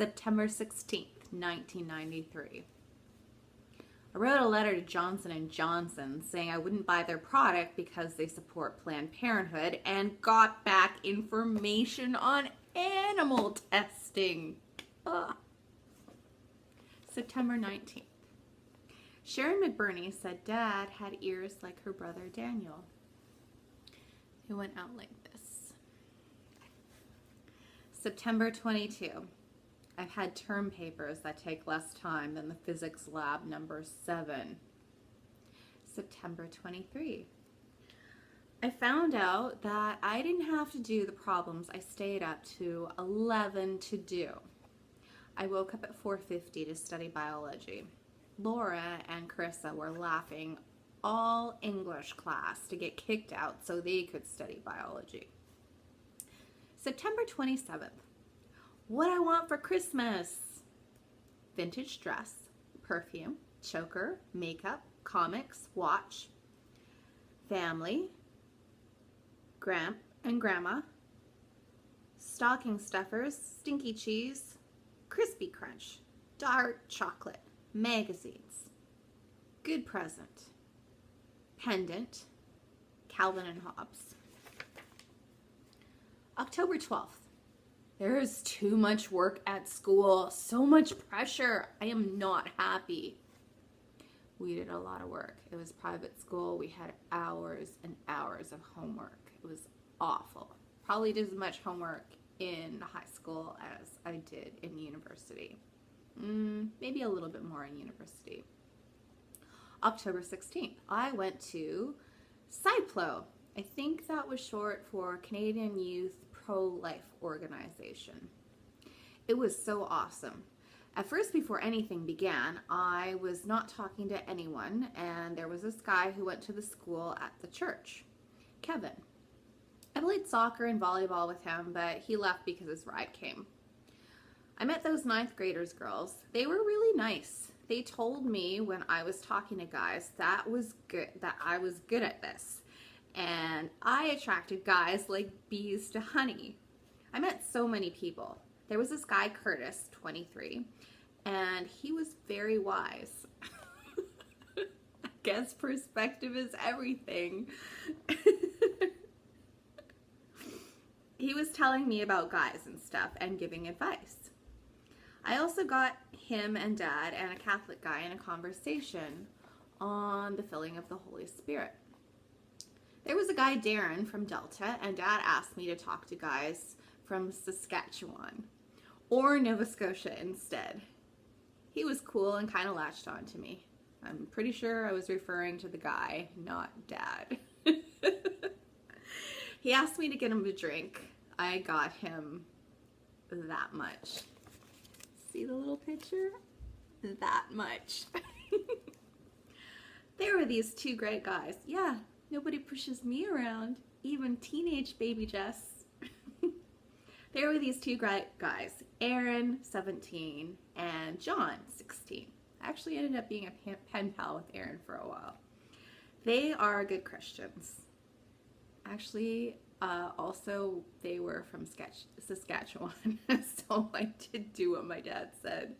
September 16th, 1993. I wrote a letter to Johnson & Johnson saying I wouldn't buy their product because they support Planned Parenthood and got back information on animal testing. Ugh. September 19th. Sharon McBurney said Dad had ears like her brother Daniel. It went out like this. September 22. I've had term papers that take less time than the physics lab number 7. September 23. I found out that I didn't have to do the problems I stayed up to 11 to do. I woke up at 4:50 to study biology. Laura and Carissa were laughing all English class to get kicked out so they could study biology. September 27th. What I want for Christmas. Vintage dress, perfume, choker, makeup, comics, watch, family, Gramp and Grandma, stocking stuffers, stinky cheese, crispy crunch, dark chocolate, magazines, good present, pendant, Calvin and Hobbes. October 12th. There is too much work at school, so much pressure. I am not happy. We did a lot of work. It was private school. We had hours and hours of homework. It was awful. Probably did as much homework in high school as I did in university. Maybe a little bit more in university. October 16th, I went to CYPLO. I think that was short for Canadian Youth Pro-Life Organization. It was so awesome. At first, before anything began, I was not talking to anyone, and there was this guy who went to the school at the church, Kevin. I played soccer and volleyball with him, but he left because his ride came. I met those 9th graders girls. They were really nice. They told me when I was talking to guys that I was good at this. And I attracted guys like bees to honey. I met so many people. There was this guy, Curtis, 23, and he was very wise. I guess perspective is everything. He was telling me about guys and stuff and giving advice. I also got him and Dad and a Catholic guy in a conversation on the filling of the Holy Spirit. There was a guy, Darren, from Delta, and Dad asked me to talk to guys from Saskatchewan or Nova Scotia instead. He was cool and kind of latched on to me. I'm pretty sure I was referring to the guy, not Dad. He asked me to get him a drink. I got him that much. See the little picture? That much. There were these 2 great guys. Yeah, nobody pushes me around, even teenage baby Jess. There were these 2 great guys, Aaron, 17, and John, 16. I actually ended up being a pen pal with Aaron for a while. They are good Christians. Actually, also, they were from Saskatchewan, so I did do what my dad said.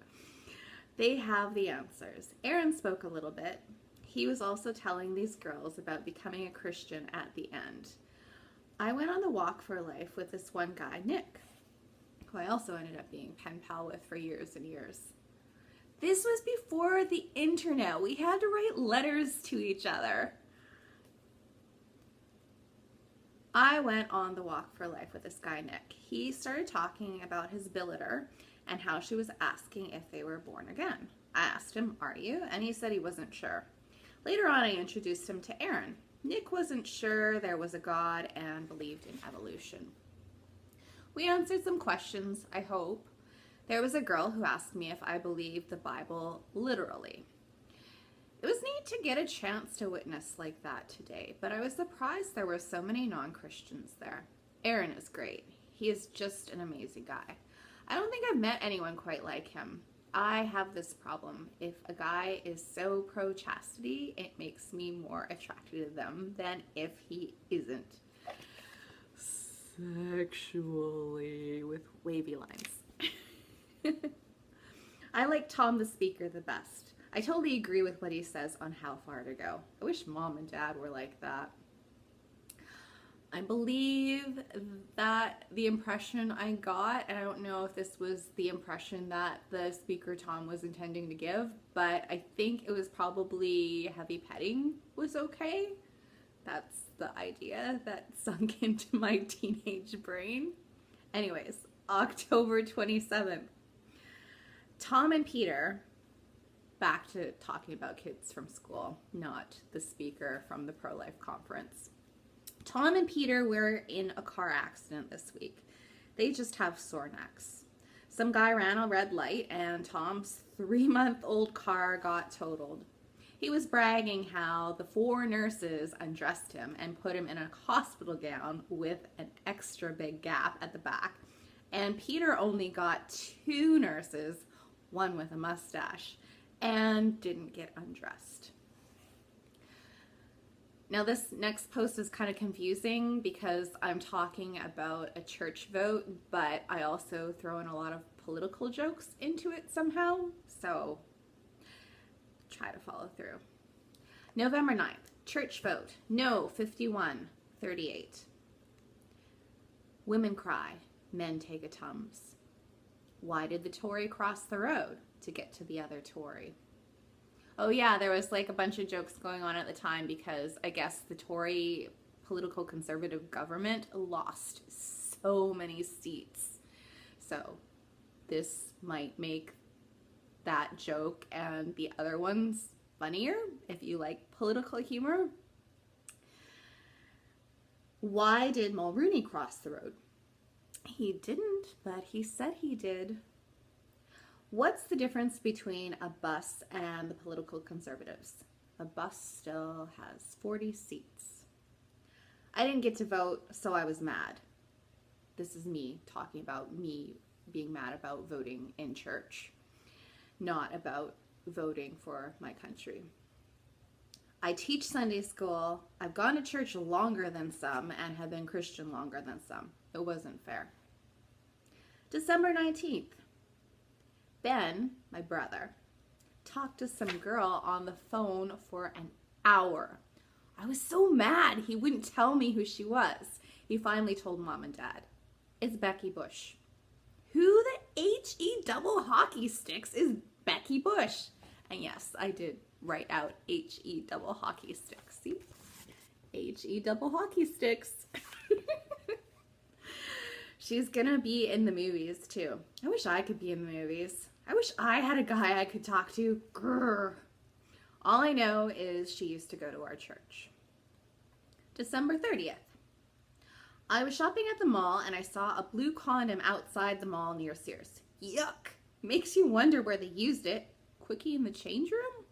They have the answers. Aaron spoke a little bit. He was also telling these girls about becoming a Christian at the end. I went on the walk for life with this one guy, Nick, who I also ended up being pen pal with for years and years. This was before the internet. We had to write letters to each other. I went on the walk for life with this guy, Nick. He started talking about his billeter and how she was asking if they were born again. I asked him, "Are you?" And he said he wasn't sure. Later on, I introduced him to Aaron. Nick wasn't sure there was a God and believed in evolution. We answered some questions, I hope. There was a girl who asked me if I believed the Bible literally. It was neat to get a chance to witness like that today, but I was surprised there were so many non-Christians there. Aaron is great. He is just an amazing guy. I don't think I've met anyone quite like him. I have this problem. If a guy is so pro-chastity, it makes me more attracted to them than if he isn't. Sexually, with wavy lines. I like Tom the speaker the best. I totally agree with what he says on how far to go. I wish mom and dad were like that. I believe that the impression I got, and I don't know if this was the impression that the speaker Tom was intending to give, but I think it was probably heavy petting was okay. That's the idea that sunk into my teenage brain. Anyways, October 27th. Tom and Peter, back to talking about kids from school, not the speaker from the pro-life conference. Tom and Peter were in a car accident this week. They just have sore necks. Some guy ran a red light and Tom's 3-month-old car got totaled. He was bragging how the 4 nurses undressed him and put him in a hospital gown with an extra big gap at the back. And Peter only got 2 nurses, one with a mustache, and didn't get undressed. Now this next post is kind of confusing because I'm talking about a church vote, but I also throw in a lot of political jokes into it somehow, so try to follow through. November 9th, church vote, no 51-38. Women cry, men take a Tums. Why did the Tory cross the road? To get to the other Tory. Oh yeah, there was like a bunch of jokes going on at the time because I guess the Tory political conservative government lost so many seats. So this might make that joke and the other ones funnier if you like political humor. Why did Mulrooney cross the road? He didn't, but he said he did. What's the difference between a bus and the political conservatives? A bus still has 40 seats. I didn't get to vote, so I was mad. This is me talking about me being mad about voting in church, not about voting for my country. I teach Sunday school. I've gone to church longer than some and have been Christian longer than some. It wasn't fair. December 19th. Ben, my brother, talked to some girl on the phone for an hour. I was so mad he wouldn't tell me who she was. He finally told mom and dad. It's Becky Bush. Who the H-E double hockey sticks is Becky Bush? And yes, I did write out H-E double hockey sticks. See? H-E double hockey sticks. She's gonna be in the movies too. I wish I could be in the movies. I wish I had a guy I could talk to. Grr. All I know is she used to go to our church. December 30th. I was shopping at the mall and I saw a blue condom outside the mall near Sears. Yuck! Makes you wonder where they used it. Quickie in the change room?